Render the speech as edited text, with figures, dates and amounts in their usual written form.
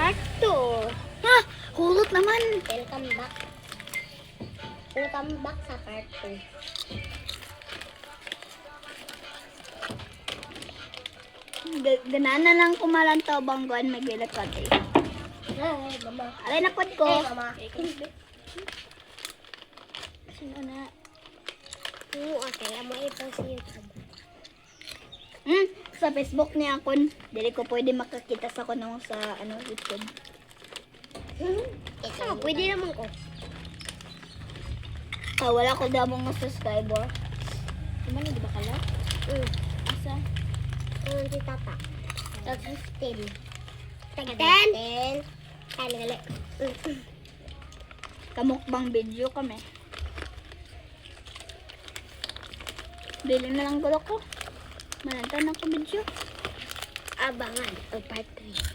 Part 2. Ha? Hulot naman. Welcome back. Welcome back sa part 2. Ganana lang kumalantaw bangguan magilat ko ate. Ay, mama. Alay na kod ko. Ay, mama. Sino na? Okay, amo ito sa YouTube. Sa Facebook niya akon, dili ko pwede makakita sa kuno sa YouTube. Ito, pwede naman ko. Wala ko daw mga subscriber. Naman di ba kala? Asa? Si Tata. Tag 15. Tag 10. 10. Kaya gali. Kamukbang video kami. Dili na lang gulo ko. Mananta na ko video. Abangan ang part 3.